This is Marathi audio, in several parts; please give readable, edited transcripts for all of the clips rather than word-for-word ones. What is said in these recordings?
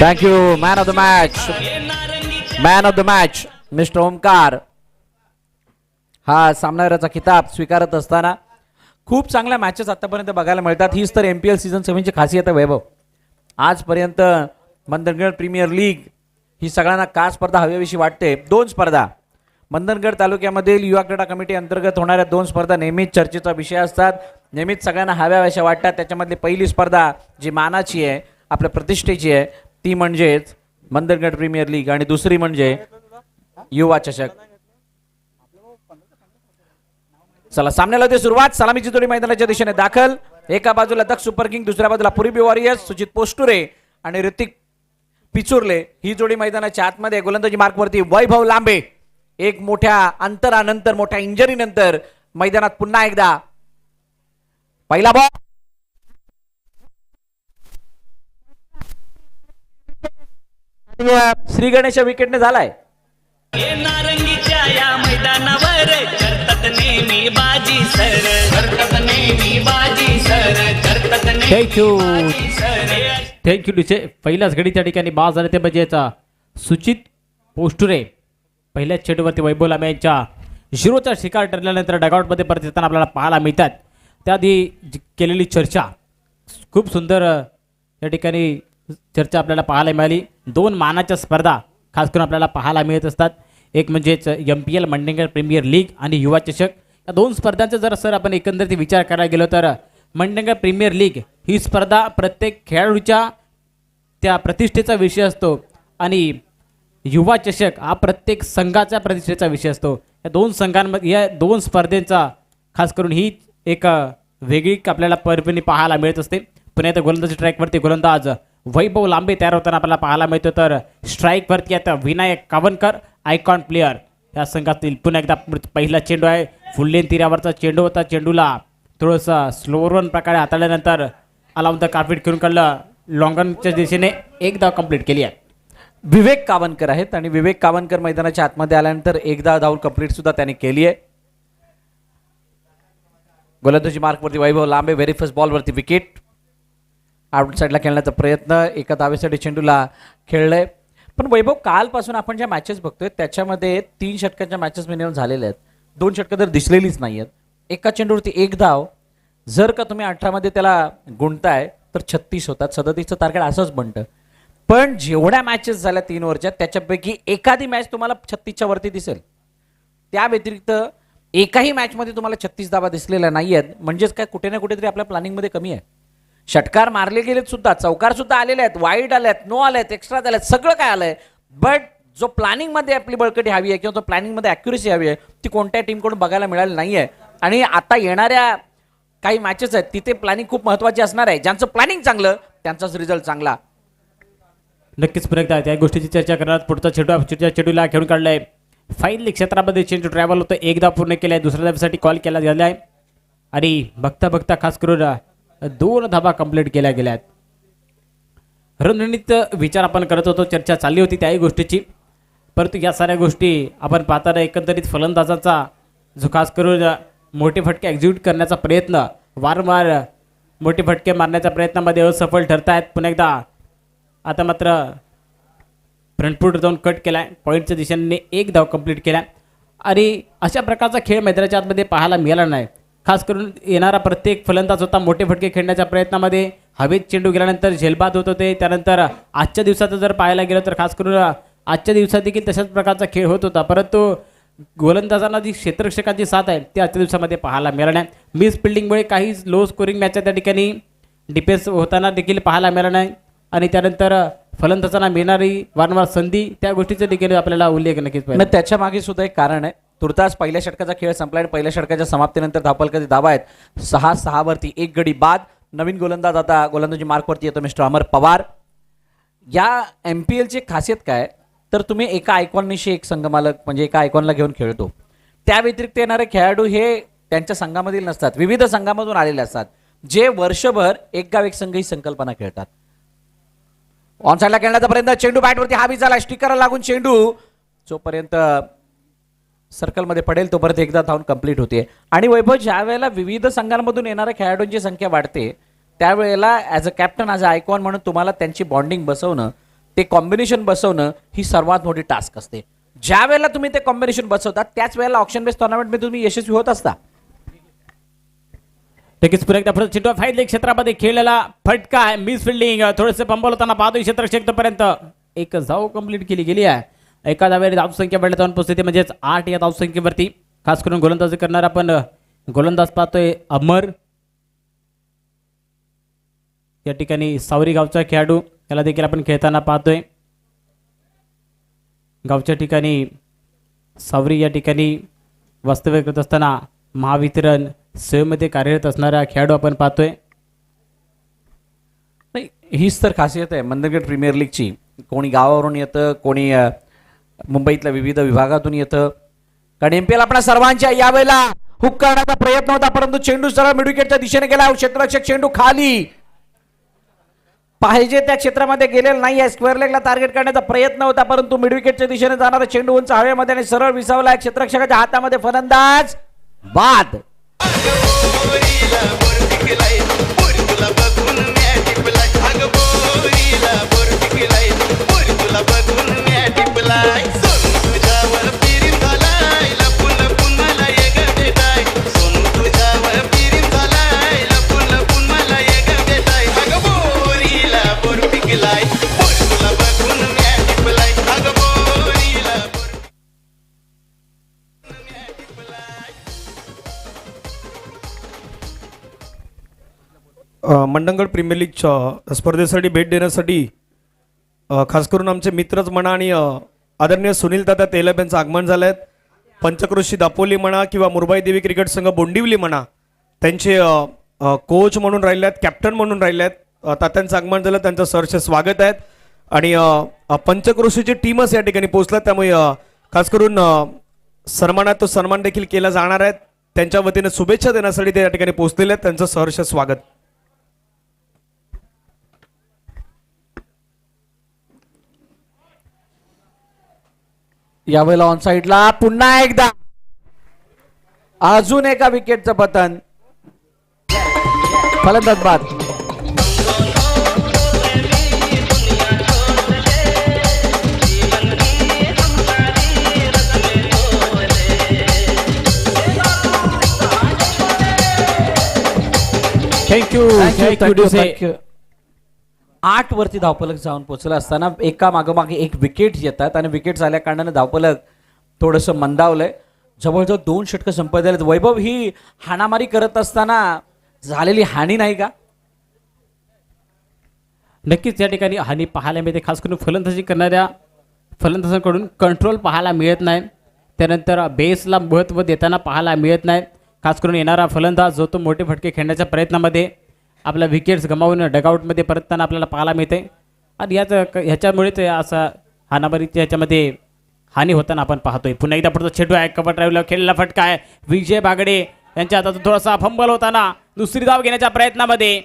Thank you. Man of the match, man of the match mister Omkar हा सामनावीराचा किताब स्वीकारत असताना खूप चांगल्या मॅचेस आतापर्यंत बघायला मिळतात. हीच तर MPL सीझन 7ची खासियत आहे वैभव. आजपर्यंत मंदनगड प्रीमियर लीग ही सगळ्यांना का स्पर्धा हवीविषयी वाटते. दोन स्पर्धा मंदनगड तालुक्यामधील युवा क्रीडा कमिटी अंतर्गत होणाऱ्या दोन स्पर्धा नेहमीच चर्चेचा विषय असतात, नेहमीच सगळ्यांना हव्याव्याशा वाटतात. त्याच्यामधली पहिली स्पर्धा जी मानाची आहे, आपल्या प्रतिष्ठेची आहे, ती म्हणजेच मंदनगड प्रीमियर लीग आणि दुसरी म्हणजे युवा चषक. चला सामन्याला होते सुरुवात. सलामीची जोडी मैदानाच्या दिशेने दाखल. एका बाजूला दक्ष सुपर किंग, दुसऱ्या बाजूला पुरीबी वॉरियर्स, सुजित पोस्टुरे आणि ऋतिक पिचुर्ले ही जोडी मैदानाच्या आतमध्ये. गोलंदाजी मार्कवरती वैभव लांबे. एक मोठ्या अंतरानंतर, मोठ्या इंजरी नंतर मैदानात पुन्हा एकदा. पहिला बॉल श्री गणेशच्या विकेटने झालाय. नारंगीच्या या मैदानावर करतात नेहमी बाजी सर, करतात नेहमी बाजी सर, करतात थँक्यू नेहमी सर. थँक्यू डीचे. पहिल्याच घडी त्या ठिकाणी बाद झाले ते म्हणजे याचा सुचित पोस्टुरे पहिल्याच चेंडूवरती वैभव लांबे यांच्या झिरोचा शिकार ठरल्यानंतर डगआउटमध्ये परत येताना आपल्याला पाहायला मिळतात. त्याआधी केलेली चर्चा खूप सुंदर या ठिकाणी चर्चा आपल्याला पाहायला मिळाली. दोन मानाच्या स्पर्धा खास करून आपल्याला पाहायला मिळत असतात. एक म्हणजेच MPL मंडनगड प्रीमियर लीग आणि युवा चषक. या दोन स्पर्धांचा जर सर आपण एकंदरीत विचार करायला गेलो तर मंडनगड प्रीमियर लीग ही स्पर्धा प्रत्येक खेळाडूच्या त्या प्रतिष्ठेचा विषय असतो आणि युवा चषक हा प्रत्येक संघाच्या प्रतिष्ठेचा विषय असतो. या दोन संघांमध्ये, या दोन स्पर्धेंचा खास करून ही एक वेगळी आपल्याला परभणी पाहायला मिळत असते. पुन्हा आता गोलंदाजी ट्रॅकवरती गोलंदाज वैभव लांबे तयार होताना आपल्याला पाहायला मिळतो. तर स्ट्राईकवरती आता विनायक कावनकर आयकॉन प्लेयर या संघातील. पुन्हा एकदा पहिला चेंडू आहे, फुल लेन तीरावरचा चेंडू होता. चेंडूला थोडंसं स्लोअर रन प्रकारे हाताळल्यानंतर अलाउन द कार्पेट करून काढलं. लॉंगनच्या दिशेने एक धाव कंप्लीट केली आहे. विवेक कावनकर आहेत आणि विवेक कावनकर मैदानाच्या आतमध्ये आल्यानंतर एकदा धाव कंप्लीट सुद्धा त्यांनी केली आहे. गोलंदाजी मार्कवरती वैभव लांबे. व्हेरी फर्स्ट बॉलवरती विकेट. आउटसाईडला खेळण्याचा प्रयत्न, एका धावेसाठी चेंडूला खेळलंय. पण वैभव कालपासून आपण ज्या मॅचेस बघतोय त्याच्यामध्ये 3 षटकांच्या मॅचेस मिनिमम झालेल्या आहेत. 2 षटकं तर दिसलेलीच नाही आहेत. एका चेंडूवरती एक धाव. जर का तुम्ही 18 मध्ये त्याला गुणताय तर 36 होतात. 37चं टार्गेट असंच बनतं. पण जेवढ्या मॅचेस झाल्या 3 ओव्हरच्या त्याच्यापैकी एखादी मॅच तुम्हाला 36च्या वरती दिसेल. त्या व्यतिरिक्त एकाही मॅचमध्ये तुम्हाला 36 धावा दिसलेल्या नाही आहेत. म्हणजेच काय, कुठे ना कुठेतरी आपल्या प्लॅनिंगमध्ये कमी आहे. षटकार मारले गेलेत सुद्धा, चौकार सुद्धा आलेले आहेत, वाईड आलेत, नो आलेत, एक्स्ट्रा आलेत, सगळं काय आलंय. बट जो प्लॅनिंगमध्ये आपली बळकटी हवी आहे किंवा जो प्लॅनिंगमध्ये ॲक्युरेसी हवी आहे ती कोणत्या टीमकडून बघायला मिळाली नाही आहे. आणि आता येणाऱ्या काही मॅचेस आहेत तिथे प्लॅनिंग खूप महत्त्वाची असणार आहे. ज्यांचं प्लॅनिंग चांगलं त्यांचाच रिझल्ट चांगला. नक्कीच पुन्हा एकदा त्या गोष्टीची चर्चा करणार. पुढचा चेंडूला खेळून काढलाय. फाईनली क्षेत्रामध्ये चेंडू ट्रॅव्हल होतं. एकदा पूर्ण केलं आहे, दुसऱ्या धावेसाठी कॉल केला गेला आहे आणि बघता बघता खास करून 2 धावा कंप्लीट केल्या गेल्या आहेत. रणनीत विचार आपण करत होतो, चर्चा चालली होती त्याही गोष्टीची. परंतु या साऱ्या गोष्टी आपण पाहताना एकंदरीत फलंदाजाचा जो खास करून मोठे फटके एक्झिक्यूट करण्याचा प्रयत्न, वारंवार मोठे फटके मारण्याच्या प्रयत्नामध्ये असफल ठरत आहेत. पुन्हा एकदा आता मात्र फ्रंटफूट जाऊन कट केला. पॉईंटच्या दिशेने एक धाव कंप्लीट केला आणि अशा प्रकारचा खेळ मैदानाच्या आतमध्ये पाहायला मिळाला नाही. खास करून येणारा प्रत्येक फलंदाज होता मोठे फटके खेळण्याच्या प्रयत्नामध्ये हवेत चेंडू गेल्यानंतर झेलबाद होत होते. त्यानंतर आजच्या दिवसाचं जर पाहायला गेलं तर खास करून आजच्या दिवसात देखील तशाच प्रकारचा खेळ होत होता. परंतु गोलंदाजांना जी क्षेत्ररक्षकांची साथ आहे ती आजच्या दिवसामध्ये पाहायला मिळाली नाही. मिस फिल्डिंगमुळे काही लो स्कोरिंग मॅचच्या त्या ठिकाणी डिफेन्स होताना देखील पाहायला मिळाला नाही आणि त्यानंतर फलंदाजांना मिळणारी वारंवार संधी त्या गोष्टीचा देखील आपल्याला उल्लेख नक्कीच पाहिजे. त्याच्या मागे सुद्धा एक कारण आहे. तुर्तास पहिल्या षटकाचा खेळ संपला आणि पहिल्या षटकाच्या समाप्तीनंतर धावफलकाची धावा आहेत 6 वरती 1 गडी बाद. नवीन गोलंदाज आता गोलंदाजी मार्कवरती येतो मिस्टर अमर पवार. या MPLची खासियत काय तर तुम्ही एका आयकॉननिशी एक संघमालक म्हणजे एका आयकॉनला घेऊन खेळतो. त्या व्यतिरिक्त येणारे खेळाडू हे त्यांच्या संघामधील नसतात, विविध संघामधून आलेले असतात जे वर्षभर एक गाव एक संघ ही संकल्पना खेळतात. ऑन साईडला खेळण्याचा प्रयत्न, चेंडू बॅटवरती हावी झाला. स्टिकरला लागून चेंडू जोपर्यंत सर्कलमध्ये पडेल तोपर्यंत एकदा धावून कंप्लीट होते. आणि वैभव ज्या वेळेला विविध संघांमधून येणाऱ्या खेळाडूंची संख्या वाढते त्यावेळेला as a captain, as a icon म्हणून तुम्हाला त्यांची बॉन्डिंग बसवणं ते कॉम्बिनेशन बसवणं ही सर्वात मोठी टास्क असते. ज्या वेळेला तुम्ही ते कॉम्बिनेशन बसवता त्याच वेळेला ऑप्शन बेस्ड टुर्नामेंटमध्ये तुम्ही यशस्वी होत असता. नक्कीच पुन्हा एकदा पुढे चिटवा फाईट क्षेत्रामध्ये खेळलेला फटका आहे. मिस फिल्डिंग थोडेसे पंबल होताना पाहतोय क्षेत्ररक्षक पर्यंत एक धाव कंप्लीट केली गेली आहे. एका धावेने धावसंख्या वाढत जाऊन पोहोचते म्हणजेच 8 या धावसंख्येवरती. खास करून गोलंदाजी करणारा आपण गोलंदाज पाहतोय अमर, या ठिकाणी सावरी गावचा खेळाडू, त्याला देखील आपण खेळताना पाहतोय. गावच्या ठिकाणी सावरी या ठिकाणी वास्तव्य करत असताना महावितरण सेवेमध्ये कार्यरत असणारा खेळाडू आपण पाहतोय. नाही, हीच तर खासियत आहे मंदरगड प्रीमियर लीगची. कोणी गावावरून येतं, कोणी मुंबईतल्या विविध विभागातून येतं. कारण एमपीएल आपल्या सर्वांच्या यावेळेला हुक करण्याचा प्रयत्न होता, परंतु चेंडू सरळ मिड विकेटच्या दिशेने गेला. क्षेत्ररक्षक चेंडू खाली पाहिजे त्या क्षेत्रामध्ये गेलेला नाही आहे. स्क्वेअर लेगला टार्गेट करण्याचा प्रयत्न होता, परंतु मिड विकेटच्या दिशेने जाणारा चेंडू उंच हवेमध्ये आणि सरळ विसावला. क्षेत्ररक्षकाच्या हातामध्ये फलंदाज बाद. मंडणगड प्रीमियर लीगच्या स्पर्धेसाठी भेट देण्यासाठी खास करून आमचे मित्रच म्हणा आणि आदरणीय सुनील दादा तेलप यांचं आगमन झालं आहे. पंचक्रोशी दापोली म्हणा किंवा मुरबाई देवी क्रिकेट संघ बोंडिवली म्हणा, त्यांचे कोच म्हणून राहिले आहेत, कॅप्टन म्हणून राहिले आहेत. तात्यांचं आगमन झालं, त्यांचं सहर्ष स्वागत आहे. आणि पंचक्रोशीची टीमच या ठिकाणी पोहोचला, त्यामुळे खास करून सन्मानात तो सन्मान देखील केला जाणार आहे. त्यांच्या वतीने शुभेच्छा देण्यासाठी ते या ठिकाणी पोहोचलेले आहेत, त्यांचं सहर्ष स्वागत. यावेळेला ऑन साइडला पुन्हा एकदा अजून एका विकेटचं पतन. फलंदाज बाद. थँक्यू. 8 वरती धावफलक जाऊन पोहोचला असताना एका मागोमागे एक विकेट येतात आणि विकेट झाल्या कारणाने धावफलक थोडंसं मंदावलंय. जवळजवळ 2 षटकं संपत झालेत. वैभव, ही हाणामारी करत असताना झालेली हानी नाही का? नक्कीच या ठिकाणी हानी पाहायला मिळते. खास करून फलंदाजी करणाऱ्या फलंदाजांकडून कंट्रोल पाहायला मिळत नाही. त्यानंतर बेसला महत्त्व देताना पाहायला मिळत नाही. खास करून येणारा फलंदाज जो तो मोठे फटके खेळण्याच्या प्रयत्नामध्ये आपल्या विकेट्स गमावून डगआउटमध्ये परतताना आपल्याला पाहायला मिळते. आणि ह्याच्यामुळेच असा हाणामारीच्या ह्याच्यामध्ये हानी होताना आपण पाहतोय. पुन्हा एकदा पुढचा चेंडू आहे, कव्हर ड्राईव्हला खेळलेला फटका आहे. विजय बागडे यांच्या हातातून थोडासा फंबल होताना दुसरी धाव घेण्याच्या प्रयत्नामध्ये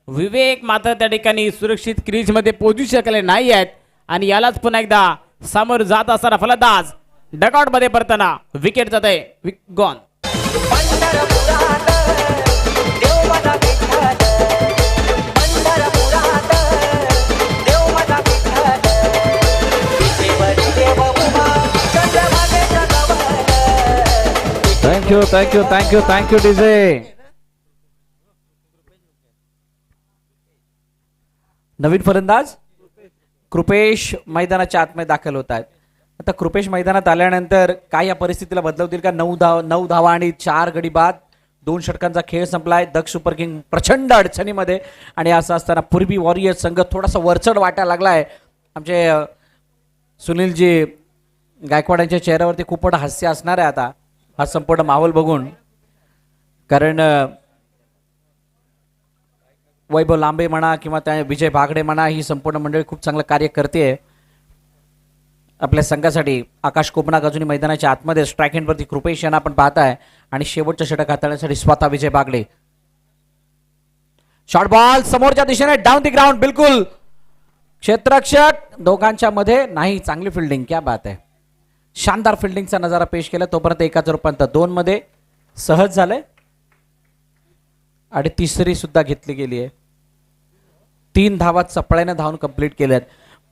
विवेक मात्र त्या ठिकाणी सुरक्षित क्रीजमध्ये पोहोचू शकले नाही आहेत. आणि यालाच पुन्हा एकदा समोर जात असताना फलंदाज डगआउटमध्ये परतताना विकेट जात आहे. गॉन. Thank you DJ. नवीन फलंदाज कृपेश मैदानाच्या आतमध्ये दाखल होत आहेत. आता कृपेश मैदानात आल्यानंतर काय या परिस्थितीला बदलवतील का? 9 धावा आणि 4 गडी बाद. 2 षटकांचा खेळ संपलाय. दक्ष सुपर किंग प्रचंड अडचणीमध्ये. आणि असं असताना पूर्वी वॉरियर्स संघ थोडासा वरचढ वाटायला लागलाय. आमचे सुनीलजी गायकवाड यांच्या चेहऱ्यावरती खूप मोठं हास्य असणार आहे आता हा संपूर्ण माहोल बघून. कारण वैभव लांबे म्हणा किंवा त्या विजय बागडे म्हणा, ही संपूर्ण मंडळी खूप चांगलं कार्य करते आपल्या संघासाठी. आकाश कोपनाक अजूनही मैदानाच्या आतमध्ये. स्ट्राईक हँडवरती कृपेश यांना आपण पाहताय. आणि शेवटचं षटक हाताळण्यासाठी स्वतः विजय बागडे. शॉर्ट बॉल समोरच्या दिशेने डाऊन दी ग्राउंड. बिलकुल क्षेत्ररक्षक दोघांच्या मध्ये नाही. चांगली फिल्डिंग, क्या बात आहे. शानदार फिल्डिंगचा नजारा पेश केला. तोपर्यंत 1-2 मध्ये सहज झालंय. आणि तिसरी सुद्धा घेतली गेली आहे. 3 धावा चपळ्याने धावून कंप्लीट केल्यात.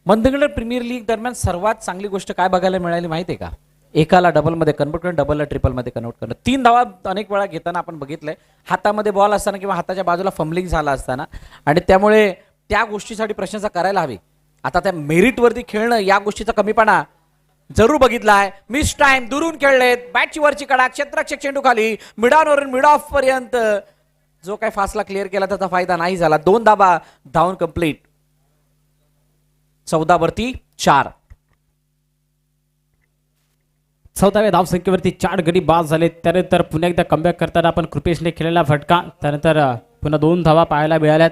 मंदगड प्रीमियर लीग दरम्यान सर्वात चांगली गोष्ट काय बघायला मिळाली माहिती आहे का? एकाला डबलमध्ये कन्वर्ट करणं, डबलला ट्रिपलमध्ये कन्वर्ट करणं. 3 धावा अनेक वेळा घेताना आपण बघितलंय, हातामध्ये बॉल असताना किंवा हाताच्या बाजूला फंबलिंग झाला असताना, आणि त्यामुळे त्या गोष्टीसाठी प्रशंसा करायला हवी. आता त्या मेरिटवरती खेळणं या गोष्टीचा कमीपणा जरूर बघितला आहे. मिस टाइम, दुरून खेळलेत, बॅटची वरची कडा, क्षेत्ररक्षक चेंडू खाली, मिडावरून मिड ऑफ पर्यंत जो काही फासला क्लिअर केला त्याचा फायदा नाही झाला. 2 धाबा, धावून कंप्लीट. 14 वरती 4. 14व्या धावसंख्येवरती 4 गडी बाद झाले. त्यानंतर पुन्हा एकदा कमबॅक करताना आपण कृपेशने खेळलेला फटका, त्यानंतर पुन्हा 2 धावा पाहायला मिळाल्यात.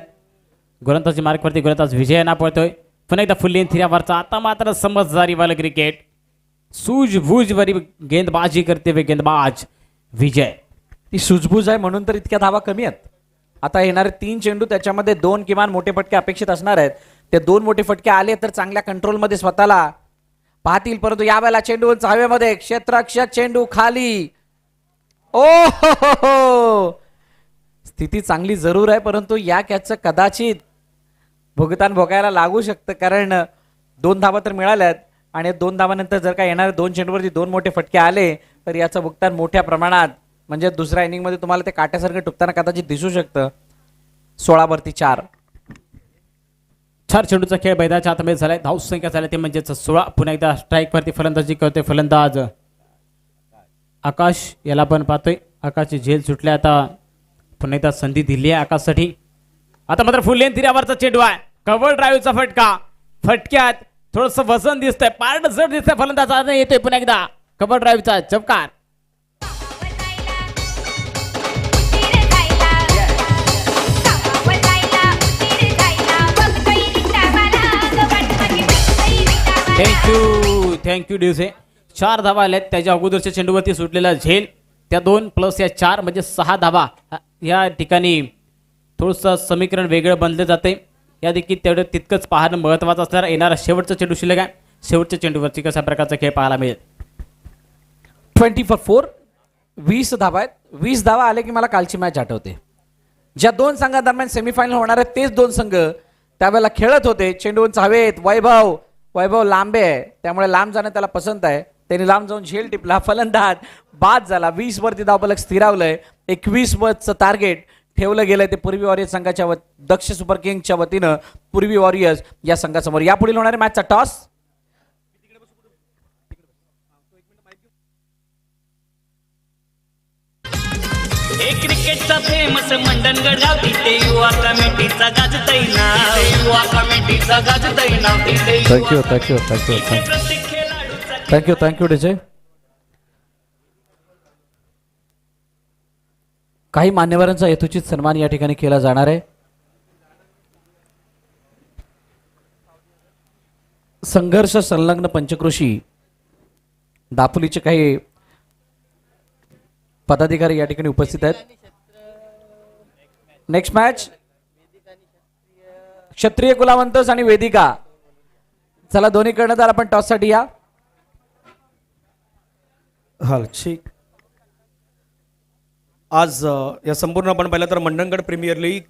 गोलंदाजी मार्कवरती गोलंदाज विजय ना पळतोय. पुन्हा एकदा फुल लेन थिऱ्यावरचा, आता मात्र समजदारी वाला क्रिकेट, सूझबूझ वरी गेंदबाजी करते हुए गेंदबाज विजय. ती सूझबूझ आहे म्हणून तर इतक्या धावा कमी आहेत. आता येणारे 3 चेंडू त्याच्यामध्ये 2 किमान मोठे फटके अपेक्षित असणार आहेत. ते 2 मोठे फटके आले तर चांगल्या कंट्रोलमध्ये स्वतःला पाहतील, परंतु यावेळेला चेंडू हवेमध्ये, क्षेत्ररक्षक चेंडू खाली. ओ हो, स्थिती चांगली जरूर आहे, परंतु या कॅचचं कदाचित भुगतान भोगायला लागू शकतं, कारण 2 धावा तर मिळाल्यात आणि 2 धावानंतर जर का येणाऱ्या 2 चेंडूवरती 2 मोठे फटके आले तर याचं भुगतान मोठ्या प्रमाणात, म्हणजे दुसऱ्या इनिंगमध्ये तुम्हाला ते काट्यासारखं टुकताना कदाचित दिसू शकतं. 16 वरती 4. 4 चेंडूचा खेळ मैदानाच्या आतमध्ये झालाय. धावसंख्या झाल्या ते म्हणजेच 16. पुन्हा एकदा स्ट्राईक वरती फलंदाजी करतोय फलंदाज आकाश, याला पण पाहतोय. आकाशची झेल सुटल्या, आता पुन्हा एकदा संधी दिली आहे आकाशसाठी. आता मात्र फुल लेन थिऱ्यावरचा चेंडू आहे, कव्हर ड्राईव्हचा फटका. फटक्यात थोडस वजन दिसतंय, पार्ट जड दिसतंय. फलंदाज आता येतोय पुन्हा एकदा कव्हर ड्राईव्हचा चमकार. थँक्यू दिवसे. 4 धावा आल्यात. त्याच्या अगोदरच्या चेंडूवरती सुटलेला झेल, त्या 2 प्लस या 4 म्हणजे 6 धावा. या ठिकाणी थोडंसं समीकरण वेगळं बनलं जाते. या देखील तेवढं तितकंच पाहणं महत्त्वाचं असणार. येणारा शेवटचा चेंडू शिल्लक आहे. शेवटच्या चेंडूवरती कशा प्रकारचा खेळ पाहायला मिळेल. 20 for 4. 20 धावा आहेत. 20 धावा आले की मला कालची मॅच आठवते. ज्या 2 संघांदरम्यान सेमीफायनल होणार आहेत तेच 2 संघ त्यावेळेला खेळत होते. चेंडू हवेत. वैभव लांबे आहे, त्यामुळे लांब जाणं त्याला पसंत आहे. त्यांनी लांब जाऊन झेल टिपला, फलंदाज बाद झाला. 20 वरती धावफलक स्थिरावलंय. 21 वरचं टार्गेट ठेवलं गेलंय ते पूर्वी वॉरियर्स संघाच्या दक्ष सुपर किंग्सच्या वतीनं पूर्वी वॉरियर्स या संघासमोर. यापुढील होणाऱ्या मॅचचा टॉस. क्रिकेटचा फेमस मंडणगड गाव, तिथे युवा कमिटीचा गाजतय नाव, युवा कमिटीचा गाजतय नाव. थँक्यू प्रत्येक खेळाडूचा थँक्यू डीजे. काही मान्यवरांचा यथोचित सन्मान या ठिकाणी केला जाणार आहे. संघर्ष संलग्न पंचक्रोशी दापोलीचे काही पदाधिकारी या ठिकाणी उपस्थित आहेत. नेक्स्ट मॅच क्षत्रिय कुलावंतस आणि वेदिका. चला दोन्ही कडनं तर आपण टॉस साठी या. ठीक. आज या संपूर्ण आपण पाहिलं तर मंडणगड प्रीमियर लीग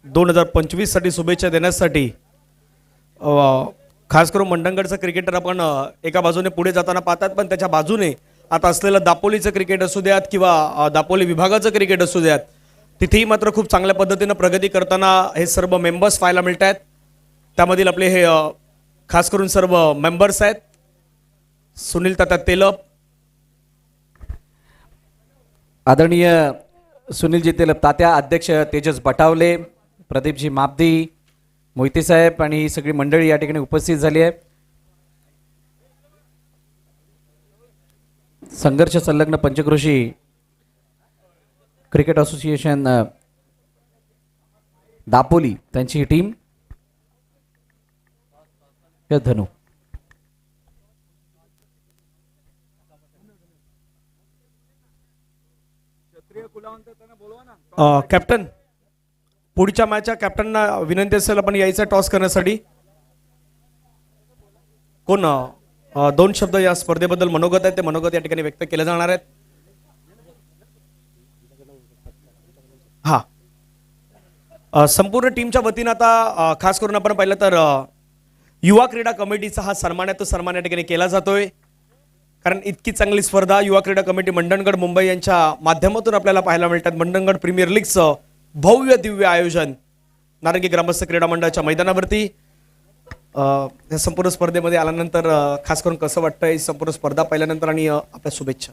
2025 साठी शुभेच्छा देण्यासाठी खास करून मंडणगडचं क्रिकेटर आपण एका बाजूने पुढे जाताना पाहतात, पण त्याच्या बाजूने आता असलेलं दापोलीचं क्रिकेट असू द्यात किंवा दापोली विभागाचं क्रिकेट असू द्यात, तिथेही मात्र खूप चांगल्या पद्धतीनं प्रगती करताना हे सर्व मेंबर्स पाहायला मिळत आहेत. त्यामधील आपले हे खास करून सर्व मेंबर्स आहेत. सुनील तात्या तेलप, आदरणीय सुनीलजी तेलप तात्या, अध्यक्ष तेजस बटावले, प्रदीपजी मापदी, मोहिते साहेब आणि ही सगळी मंडळी या ठिकाणी उपस्थित झाली आहे. संघर्ष संलग्न पंचक्रोशी क्रिकेट असोसिएशन दापोली त्यांची ही टीम. धनु कॅप्टन, पुढच्या मॅचच्या कॅप्टनना विनंती असेल आपण यायचा टॉस करण्यासाठी. कोण 2 शब्द या स्पर्धेबद्दल मनोगत आहे ते मनोगत या ठिकाणी व्यक्त केले जाणार आहेत. हा, संपूर्ण टीमच्या वतीनं आता खास करून आपण पाहिलं तर युवा क्रीडा कमिटीचा हा सन्मान आहे तो सन्मान या ठिकाणी केला जातोय, कारण इतकी चांगली स्पर्धा युवा क्रीडा कमिटी मंडणगड मुंबई यांच्या माध्यमातून आपल्याला पाहायला मिळतात. मंडणगड प्रीमियर लीगचं भव्य दिव्य आयोजन नारंगी ग्रामस्थ क्रीडा मंडळाच्या मैदानावरती. या संपूर्ण स्पर्धेमध्ये आल्यानंतर खास करून कसं वाटतंय संपूर्ण स्पर्धा पाहिल्यानंतर आणि आपल्या शुभेच्छा.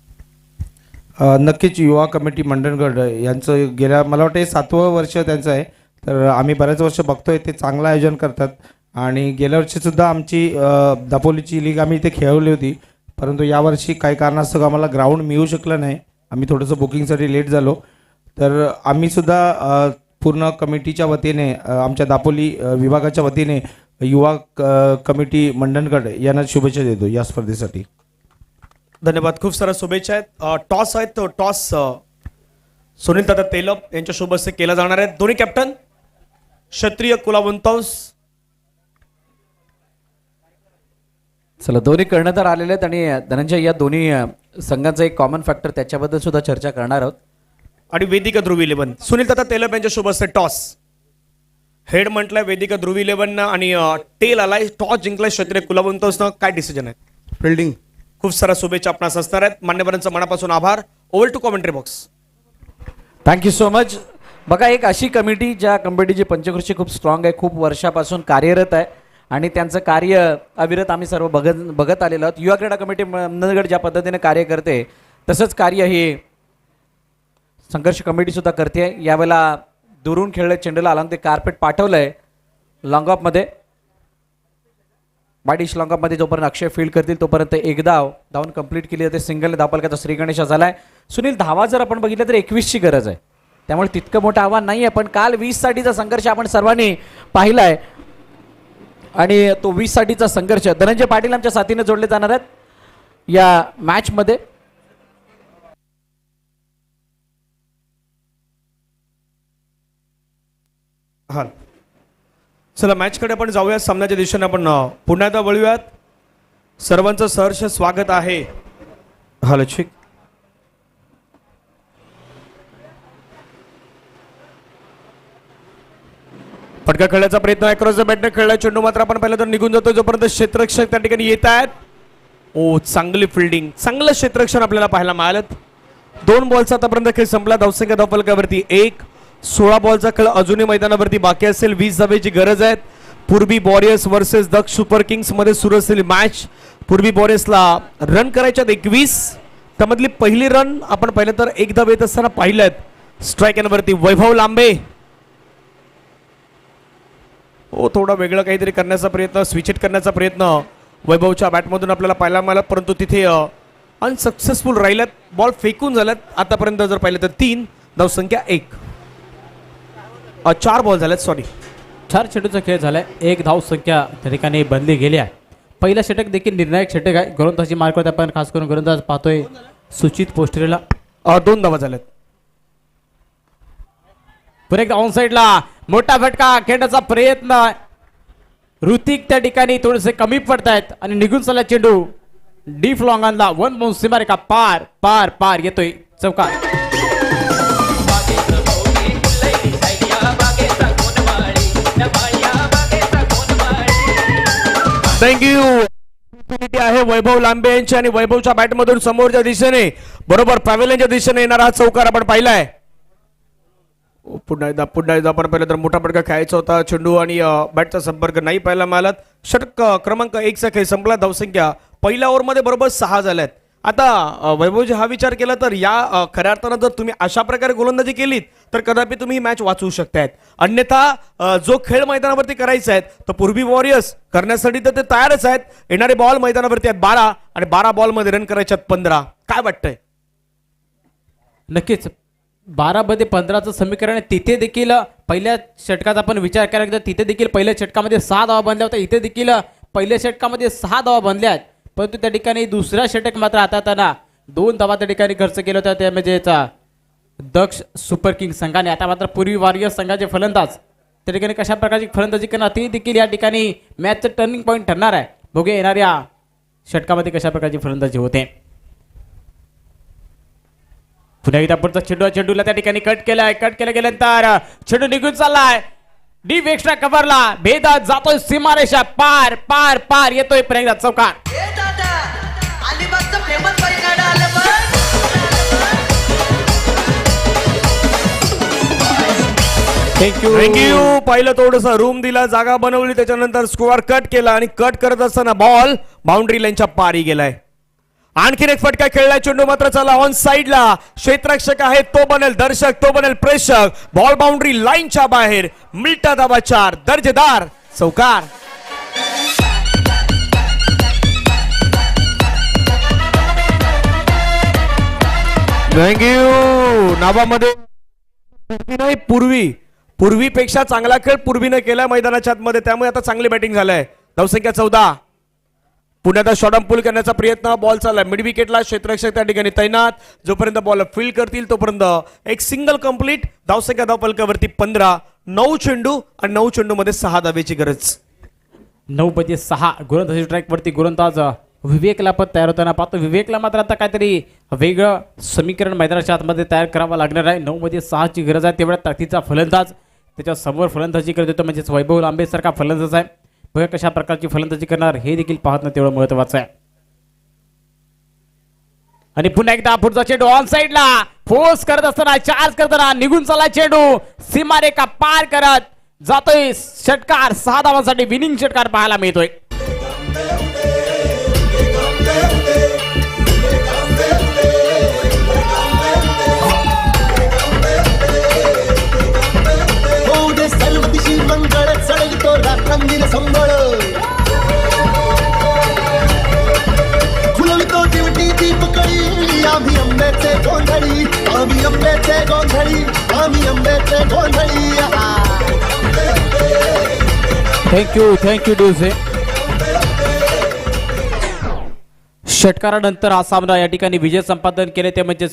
नक्कीच युवा कमिटी मंडणगड यांचं गेल्या मला वाटतं 7वं वर्ष त्यांचं आहे. तर आम्ही बऱ्याच वर्ष बघतोय ते चांगलं आयोजन करतात आणि गेल्या वर्षीसुद्धा आमची दापोलीची लीग आम्ही इथे खेळवली होती, परंतु यावर्षी काही कारणास्तव आम्हाला ग्राउंड मिळू शकलं नाही. आम्ही थोडंसं बुकिंगसाठी लेट झालो. तर आम्हीसुद्धा पूर्ण कमिटीच्या वतीने आमच्या दापोली विभागाच्या वतीने युवा कमिटी मंडणगड यांना शुभेच्छा देतो या स्पर्धेसाठी. धन्यवाद. खूप साऱ्या शुभेच्छा आहेत. टॉस आहेत तो टॉस सुनील दादा तेलप यांच्या शुभ हस्ते केला जाणार आहे. दोन्ही कॅप्टन क्षत्रिय कुलावंतौस. चला दोन्ही कर्णधार आलेले आहेत आणि धनंजय या दोन्ही संघांचा एक कॉमन फॅक्टर त्याच्याबद्दल सुद्धा चर्चा करणार आहोत. आणि वेदिका ध्रुवी 11 सुनील दादा तेलप यांच्या शुभ हस्ते टॉस. हेड म्हटलंय वेदिका ध्रुवी 11 आणि टेल आलाय. टॉस जिंकलाय क्षत्रिय कुलावंतौसनं. काय डिसिजन आहे? फिल्डिंग. खूप साऱ्या शुभेच्छा आपणास असणार आहेत. मान्यवरांचं मनापासून आभार. Over to commentary box. Thank you so much. बघा एक अशी कमिटी ज्या कमिटीची पंचकृषी खूप स्ट्रॉंग आहे, खूप वर्षापासून कार्यरत आहे आणि त्यांचं कार्य अविरत आम्ही सर्व बघत आलेलो आहोत. युवा क्रीडा कमिटी मंडणगड ज्या पद्धतीने कार्य करते तसंच कार्य ही संघर्ष कमिटी सुद्धा करते. यावेळेला दुरून खेळले चेंडूला आला ते कार्पेट पाठवलंय लॉंग ऑफमध्ये. बायडिश लॉंग ऑफमध्ये जोपर्यंत अक्षय फील्ड करतील तोपर्यंत एक धावून कंप्लीट केली जाते. सिंगलने धावफलकाचा श्री गणेश झालाय. सुनील धावा जर आपण बघितलं तर 21ची गरज आहे, त्यामुळे तितकं मोठं आव्हान नाही आहे. पण काल 20 साठीचा संघर्ष आपण सर्वांनी पाहिलाय आणि तो 20 साठीचा संघर्ष धनंजय पाटील आमच्या साथीने जोडले जाणार आहेत या मॅचमध्ये. हा चला मॅचकडे आपण जाऊयात. सामन्याच्या दिशेने आपण पुन्हा एकदा वळूयात. सर्वांचं सहर्ष स्वागत आहे. हॅलो ठीक. फटका खेळण्याचा प्रयत्न अक्रॉस द बॅटने खेळला. चेंडू मात्र आपण पाहिलं तर निघून जातो जोपर्यंत क्षेत्ररक्षक त्या ठिकाणी येत आहेत. ओ चांगली फिल्डिंग, चांगलं क्षेत्ररक्षण आपल्याला पाहायला मिळालं. 2 बॉलचा आतापर्यंत खेळ संपला. धावसंख्या धावफलकावरती 1. 16 बॉलचा खेळ अजूनही मैदानावरती बाकी असेल. 20 धावेची गरज आहे. पूर्वी वॉरियर्स वर्सेस दक्ष सुपर किंग्स मध्ये सुरू असलेली मॅच. पूर्वी वॉरियर्सला रन करायच्यात 21. त्यामधली पहिली रन आपण पाहिलं तर 1 धाव येत असताना पाहिल्यात. स्ट्राईक वरती वैभव लांबे. हो थोडा वेगळं काहीतरी करण्याचा प्रयत्न, स्विच हिट करण्याचा प्रयत्न वैभवच्या बॅटमधून आपल्याला पाहायला मिळाला, परंतु तिथे अनसक्सेसफुल राहिल्यात. बॉल फेकून झाल्यात. आतापर्यंत जर पाहिलं तर 3. धावसंख्या 1. 4 बॉल झाल्यात. सॉरी 4 चेंडूचा खेळ झालाय. 1 धाव संख्या त्या ठिकाणी बनली गेली आहे. पहिला षटक देखील निर्णायक षटक आहे. गोलंदाजी मार्कवर आपण खास करून गोलंदाज पाहतोय सुचित पोस्टरेला. 2 धावा झाल्यात. पुन्हा एकदा ऑन साईडला मोठा फटका खेळण्याचा प्रयत्न. ऋतिक त्या ठिकाणी थोडेसे कमी पडतायत आणि निघून चालला चेंडू डीप लॉंगांना 1 बाउंस सीमारेखा पार पार पार येतोय चौकार. थँक्यू. आहे वैभव लांबे यांची आणि वैभवच्या बॅटमधून समोरच्या दिशेने बरोबर पॅव्हेलियनच्या दिशेने येणारा हा चौकार आपण पाहिलाय. पुन्हा एकदा आपण पाहिलं तर मोठा फटका खेळायचा होता. चेंडू आणि बॅटचा संपर्क नाही पाहायला मिळाला. षटक क्रमांक 1चा खेळ संपला. धावसंख्या पहिल्या ओव्हरमध्ये बरोबर 6 झाल्यात. आता वैभवजी हा विचार केला तर या खऱ्या अर्थानं जर तुम्ही अशा प्रकारे गोलंदाजी केलीत तर कदापि तुम्ही ही मॅच वाचवू शकतायत. अन्यथा जो खेळ मैदानावरती करायचा आहे तो पूर्वी वॉरियर्स करण्यासाठी तर ते तयारच आहेत. येणारे बॉल मैदानावरती आहेत 12 आणि 12 बॉलमध्ये रन करायचे आहेत 15. काय वाटतंय? नक्कीच 12 मध्ये 15चं समीकरण आहे. तिथे देखील पहिल्या षटकाचा आपण विचार करायला तर तिथे देखील पहिल्या षटकामध्ये 6 धावा बनल्या होत्या. इथे देखील पहिल्या षटकामध्ये 6 धावा बनल्या आहेत, परंतु त्या ठिकाणी दुसरा षटक मात्र हाताळताना 2 धावा त्या ठिकाणी खर्च केला होता. त्या म्हणजे दक्ष सुपर किंग संघाने. आता मात्र पूर्वी वॉरियर्स संघाचे फलंदाज त्या ठिकाणी कशा प्रकारची फलंदाजी करणार ते देखील या ठिकाणी मॅचचं टर्निंग पॉईंट ठरणार आहे. बघूया येणाऱ्या षटकामध्ये कशा प्रकारची फलंदाजी होते. पुन्हा एकदा पुढचा चेंडूला त्या ठिकाणी कट केलाय. कट केल्यानंतर चेंडू निघून चाललाय. डीप एक्स्ट्रा कव्हरला भेदत जातोय सीमारेषा पार पार पार येतोय पुन्हा एकदा चौकार. अलिबागचं फेमस बैलगाडा आलं बघ. थँक्यू. पाहिलं थोडस रूम दिला, जागा बनवली, त्याच्यानंतर स्कोअर कट केला आणि कट करत असताना बॉल बाउंड्री लाईनच्या पारी गेलाय. आणखीन एक फटका खेळलाय. चेंडू मात्र चला ऑन साइडला. क्षेत्ररक्षक आहे तो बनेल दर्शक, तो बनेल प्रेक्षक. बॉल बाउंड्री लाईनच्या बाहेर. मिल्टा धाबा 4, दर्जेदार चौकार. थँक्यू. नाबामध्ये नाही पूर्वीपेक्षा चांगला खेळ पूर्वीने केलाय मैदानाच्या आतमध्ये, त्यामुळे आता चांगली बॅटिंग झालंय. धावसंख्या 14. पुण्याचा शॉर्ट पूल करण्याचा प्रयत्न. बॉल चाललाय मिड विकेटला. क्षेत्ररक्षक त्या ठिकाणी तैनात. जोपर्यंत बॉल फील्ड करतील तोपर्यंत एक सिंगल कंप्लीट. धावसंख्या धावफलकावरती 15. 9 चेंडू आणि 9 चेंडू मध्ये 6 धावेची गरज. 9/6 गोलंदाजी ट्रॅक वरती गोलंदाज विवेकला पण तयार होताना पाहतो. विवेकला मात्र आता काहीतरी वेगळं समीकरण मैदानाच्या आतमध्ये तयार करावं लागणार आहे. 9/6 ची गरज आहे. तेवढ्या ताकदीचा फलंदाज त्याच्या समोर फलंदाजी करत होतो, म्हणजेच वैभव लांबे सारखा फलंदाज आहे. बघा कशा प्रकारची फलंदाजी करणार हे देखील पाहणं तेवढं महत्वाचं आहे. आणि पुन्हा एकदा पुढचा चेंडू ऑन साइडला फोर्स करत असताना चार्ज करताना निघून चालला चेंडू सीमारेखा पार करत जातोय. षटकार 6 धावांसाठी विनिंग षटकार पाहायला मिळतोय. मंगळ चढवितो रात्रंदिन संबळ. खुलवितो दिवटी दीपकळी. आम्ही आंब्याचे गोंधळी, आम्ही आंब्याचे गोंधळी, आम्ही आंब्याचे गोंधळी. थँक्यू डिवसे. षटकारानंतर हा सामना या ठिकाणी विजय संपादन केले ते म्हणजे